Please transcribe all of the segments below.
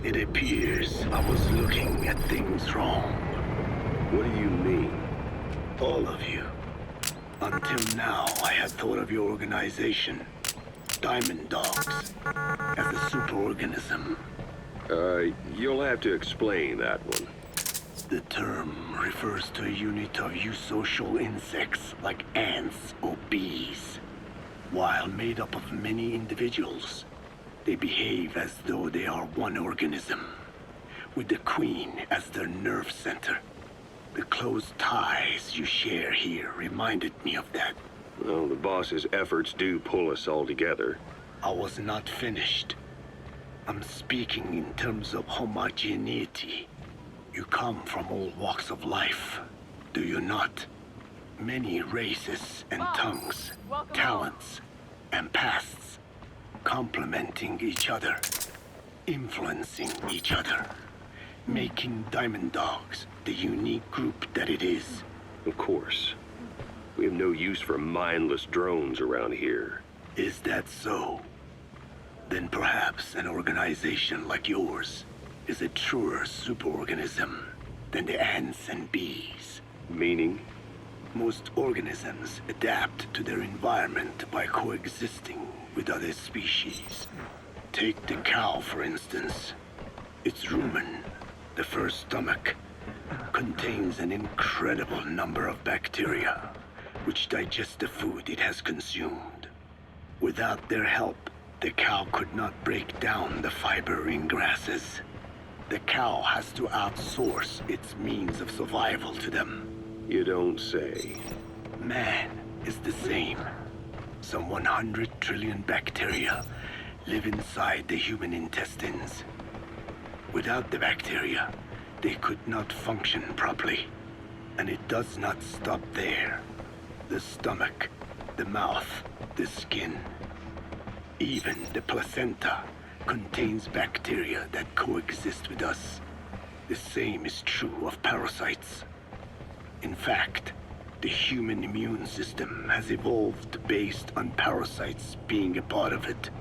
It appears I was looking at things wrong. What do you mean? All of you. Until now, I had thought of your organization, Diamond Dogs, as a superorganism. You'll have to explain that one. The term refers to a unit of eusocial insects like ants or bees. While made up of many individuals, they behave as though they are one organism, with the queen as their nerve center. The close ties you share here reminded me of that. Well, the boss's efforts do pull us all together. I was not finished. I'm speaking in terms of homogeneity. You come from all walks of life, do you not? Many races and tongues, talents and pasts, complementing each other, influencing each other, making Diamond Dogs the unique group that it is. Of course. We have no use for mindless drones around here. Is that so? Then perhaps an organization like yours is a truer superorganism than the ants and bees. Meaning? Most organisms adapt to their environment by coexisting with other species. Take the cow, for instance. Its rumen, the first stomach, contains an incredible number of bacteria which digest the food it has consumed. Without their help, the cow could not break down the fiber in grasses. The cow has to outsource its means of survival to them. You don't say. Man is the same. Some 100 trillion bacteria live inside the human intestines. Without the bacteria, they could not function properly. And it does not stop there. The stomach, the mouth, the skin, even the placenta contains bacteria that coexist with us. The same is true of parasites. In fact, the human immune system has evolved based on parasites being a part of it.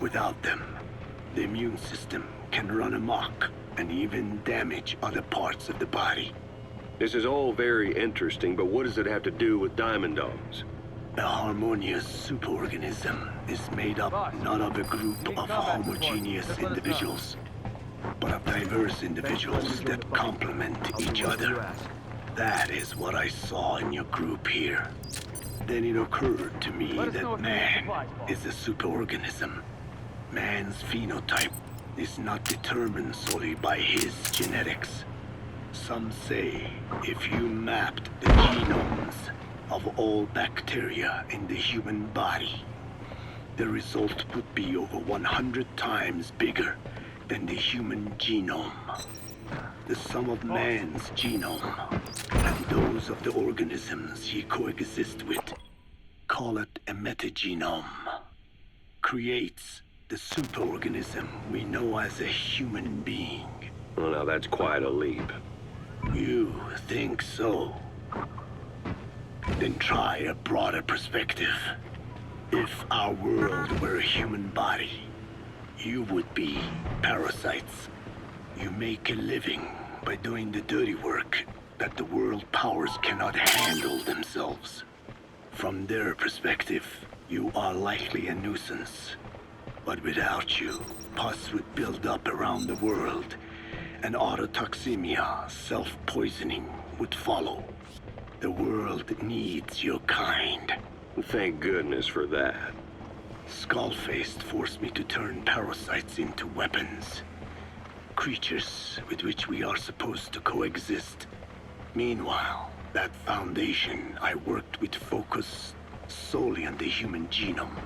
Without them, the immune system can run amok and even damage other parts of the body. This is all very interesting, but what does it have to do with Diamond Dogs? A harmonious superorganism is made up not of a group of homogeneous individuals, but of diverse individuals that complement each other. That is what I saw in your group here. Then it occurred to me that man is a superorganism. Man's phenotype is not determined solely by his genetics. Some say if you mapped the genomes of all bacteria in the human body, the result would be over 100 times bigger than the human genome. The sum of man's genome and those of the organisms he coexists with, call it a metagenome, creates the superorganism we know as a human being. Well, now that's quite a leap. You think so? Then try a broader perspective. If our world were a human body, you would be parasites. You make a living by doing the dirty work that the world powers cannot handle themselves. From their perspective, you are likely a nuisance. But without you, pus would build up around the world, and autotoxemia, self-poisoning, would follow. The world needs your kind. Thank goodness for that. Skull-faced forced me to turn parasites into weapons. Creatures with which we are supposed to coexist. Meanwhile, that foundation I worked with focused solely on the human genome,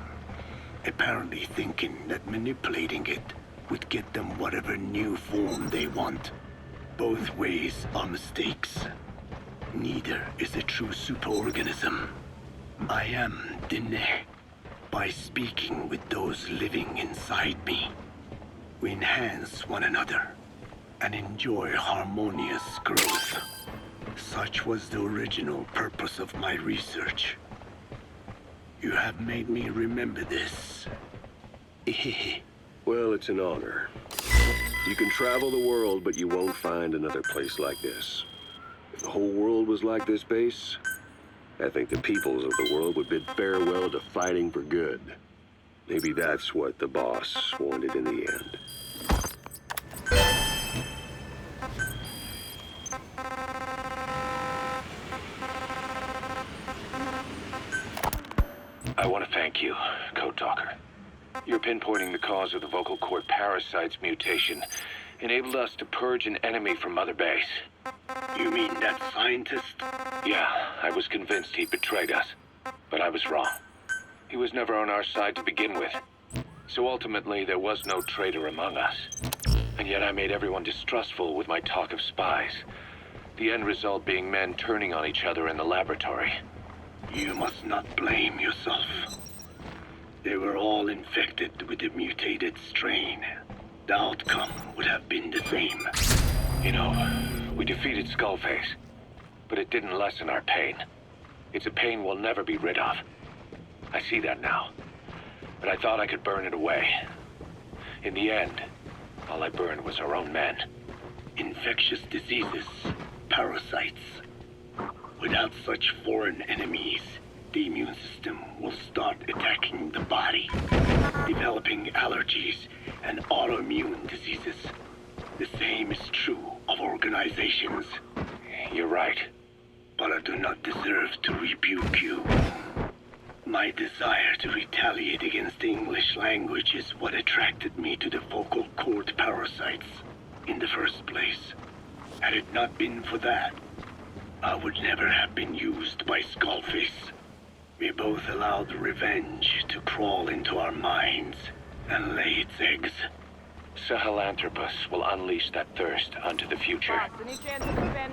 apparently thinking that manipulating it would get them whatever new form they want. Both ways are mistakes. Neither is a true superorganism. I am Dine. By speaking with those living inside me, we enhance one another and enjoy harmonious growth. Such was the original purpose of my research. You have made me remember this. Well, it's an honor. You can travel the world, but you won't find another place like this. If the whole world was like this base, I think the peoples of the world would bid farewell to fighting for good. Maybe that's what the boss wanted in the end. I want to thank you, Code Talker. Your pinpointing the cause of the vocal cord parasite's mutation enabled us to purge an enemy from Mother Base. You mean that scientist? Yeah, I was convinced he betrayed us, but I was wrong. He was never on our side to begin with. So ultimately, there was no traitor among us. And yet I made everyone distrustful with my talk of spies. The end result being men turning on each other in the laboratory. You must not blame yourself. They were all infected with the mutated strain. The outcome would have been the same. You know, we defeated Skullface, but it didn't lessen our pain. It's a pain we'll never be rid of. I see that now, but I thought I could burn it away. In the end, all I burned was our own men. Infectious diseases, parasites. Without such foreign enemies, the immune system will start attacking the body, developing allergies and autoimmune diseases. The same is true of organizations. You're right. But I do not deserve to rebuke you. My desire to retaliate against the English language is what attracted me to the vocal cord parasites in the first place. Had it not been for that, I would never have been used by Skullface. We both allowed revenge to crawl into our minds and lay its eggs. Sahelanthropus will unleash that thirst onto the future.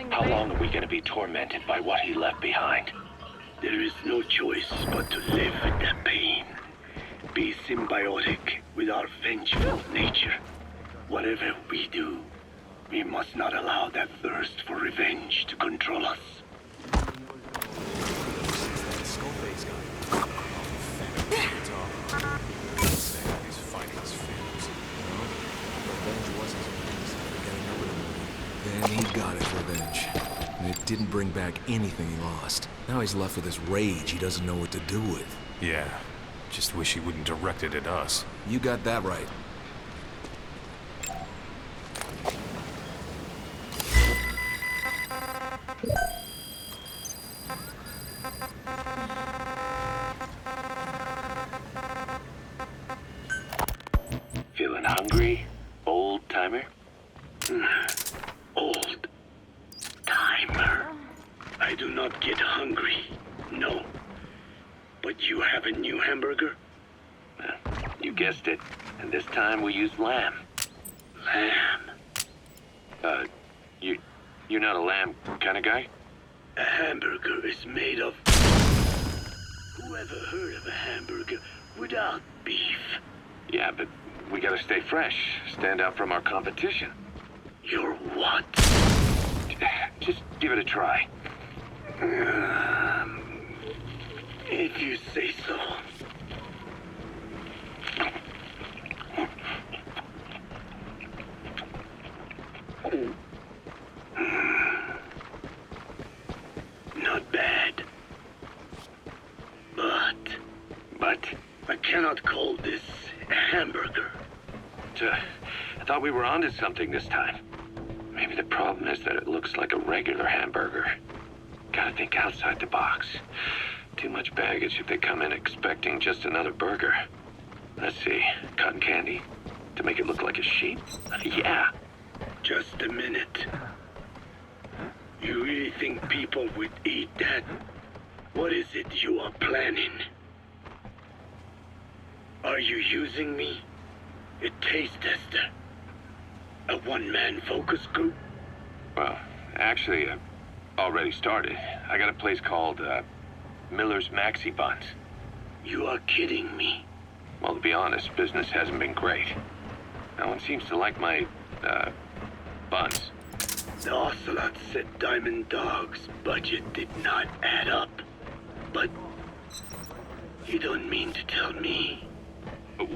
How long are we going to be tormented by what he left behind? There is no choice but to live with that pain. Be symbiotic with our vengeful nature. Whatever we do, we must not allow that thirst for revenge to control us. Then he got his revenge. And it didn't bring back anything he lost. Now he's left with this rage he doesn't know what to do with. Yeah, just wish he wouldn't direct it at us. You got that right. Feeling hungry, old timer? Old timer. I do not get hungry, no. But you have a new hamburger? You guessed it. And this time we used lamb. Lamb. You're not a lamb kind of guy? A hamburger is made of... Who ever heard of a hamburger without beef? Yeah, but we gotta stay fresh, stand out from our competition. You're what? Just give it a try. If you say so. Not bad. But I cannot call this a hamburger. I thought we were onto something this time. Maybe the problem is that it looks like a regular hamburger. Gotta think outside the box. Too much baggage if they come in expecting just another burger. Let's see, cotton candy. To make it look like a sheep? Yeah. Just a minute. You really think people would eat that? What is it you are planning? Are you using me? A taste tester? A one-man focus group? Well, actually, already started. I got a place called, Miller's Maxi Buns. You are kidding me. Well, to be honest, business hasn't been great. No one seems to like my, buns. The Ocelot said Diamond Dog's budget did not add up. But you don't mean to tell me...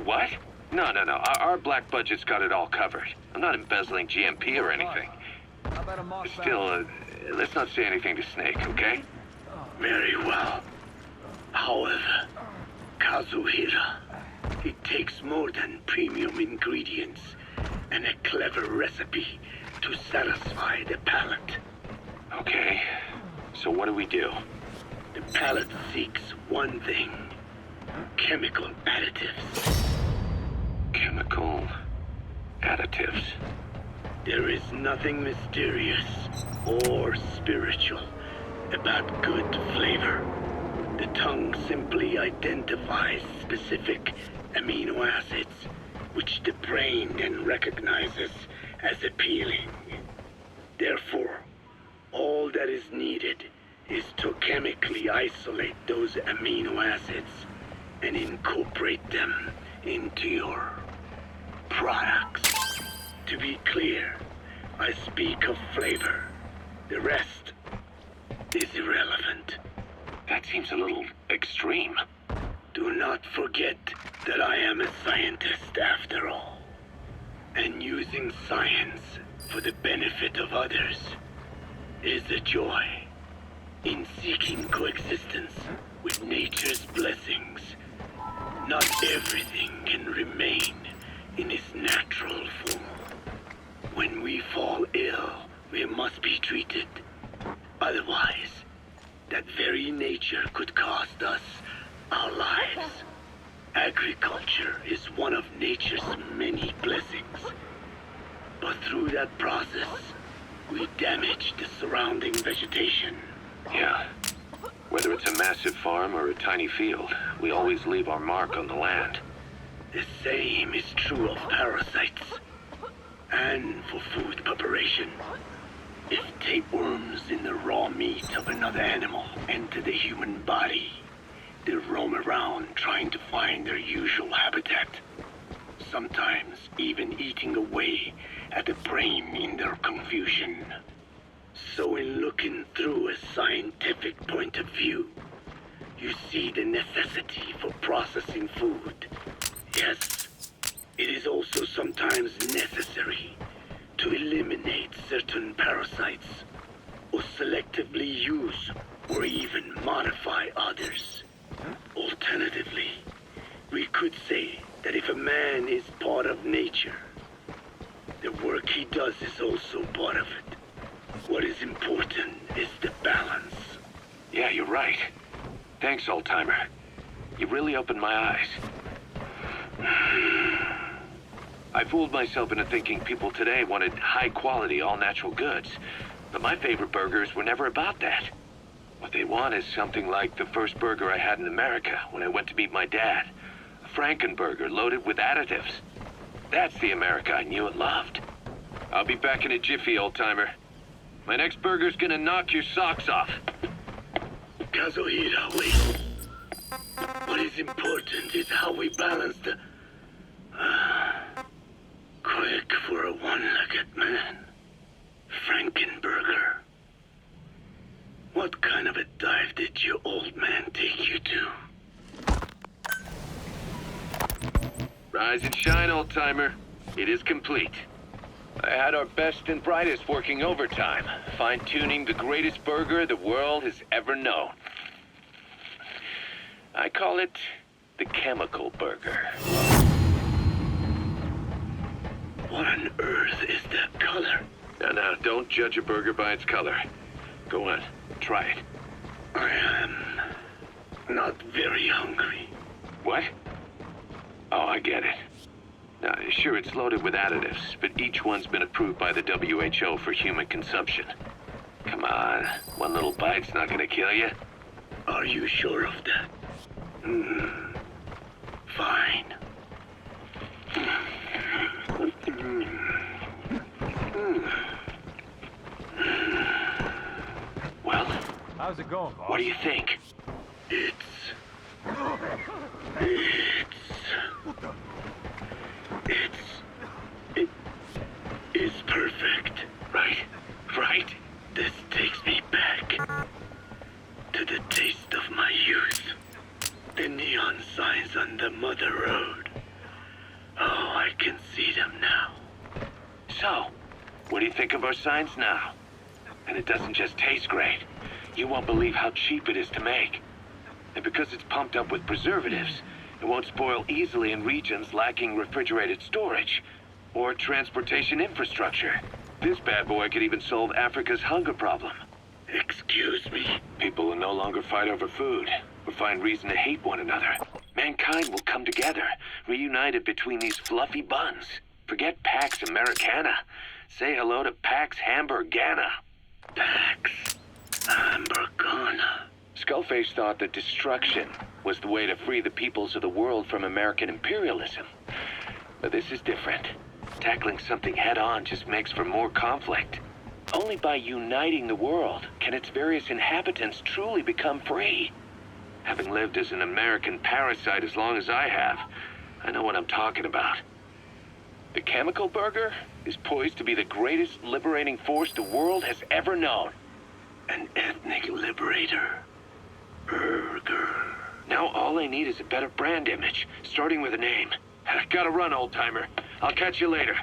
What? No, no, no. Our black budget's got it all covered. I'm not embezzling GMP or anything. Still, let's not say anything to Snake, okay? Very well. However, Kazuhira, it takes more than premium ingredients and a clever recipe to satisfy the palate. Okay. So what do we do? The palate seeks one thing: chemical additives. Chemical additives. There is nothing mysterious or spiritual about good flavor. The tongue simply identifies specific amino acids, which the brain then recognizes as appealing. Therefore, all that is needed is to chemically isolate those amino acids and incorporate them into your products. To be clear, I speak of flavor. The rest is irrelevant. That seems a little extreme. Do not forget that I am a scientist after all. And using science for the benefit of others is a joy. In seeking coexistence with nature's blessings, not everything can remain in its natural form. When we fall ill, we must be treated. Otherwise, that very nature could cost us our lives. Agriculture is one of nature's many blessings. But through that process, we damage the surrounding vegetation. Yeah. Whether it's a massive farm or a tiny field, we always leave our mark on the land. The same is true of parasites. And for food preparation. If tapeworms in the raw meat of another animal enter the human body, they roam around trying to find their usual habitat. Sometimes even eating away at the brain in their confusion. So in looking through a scientific point of view, you see the necessity for processing food. Yes, it is also sometimes necessary to eliminate certain parasites, or selectively use or even modify others. Alternatively, we could say that if a man is part of nature, the work he does is also part of it. What is important is the balance. Yeah, you're right. Thanks, old-timer. You really opened my eyes. I fooled myself into thinking people today wanted high-quality, all-natural goods. But my favorite burgers were never about that. What they want is something like the first burger I had in America when I went to meet my dad. A Frankenburger loaded with additives. That's the America I knew and loved. I'll be back in a jiffy, old-timer. My next burger's gonna knock your socks off. Kazuhira, wait. What is important is how we balance the... quick for a one-legged man. Frankenburger. What kind of a dive did your old man take you to? Rise and shine, old-timer. It is complete. I had our best and brightest working overtime, fine-tuning the greatest burger the world has ever known. I call it the chemical burger. What on earth is that color? Now, don't judge a burger by its color. Go on, try it. I am not very hungry. What? Oh, I get it. Now, sure, it's loaded with additives, but each one's been approved by the WHO for human consumption. Come on, one little bite's not gonna kill you. Are you sure of that? Fine. Well, How's it going, boss? what do you think? It is perfect. Right? Right? This takes me back to the taste of my youth. The neon signs on the mother road. Oh, do you think of our signs now? And it doesn't just taste great. You won't believe how cheap it is to make. And because it's pumped up with preservatives, it won't spoil easily in regions lacking refrigerated storage or transportation infrastructure. This bad boy could even solve Africa's hunger problem. Excuse me. People will no longer fight over food or find reason to hate one another. Mankind will come together, reunited between these fluffy buns. Forget Pax Americana. Say hello to Pax Hamburgana. Pax Hamburgana. Skullface thought that destruction was the way to free the peoples of the world from American imperialism. But this is different. Tackling something head-on just makes for more conflict. Only by uniting the world can its various inhabitants truly become free. Having lived as an American parasite as long as I have, I know what I'm talking about. The chemical burger is poised to be the greatest liberating force the world has ever known. An ethnic liberator. Burger. Now all I need is a better brand image, starting with a name. Gotta run, old-timer. I'll catch you later.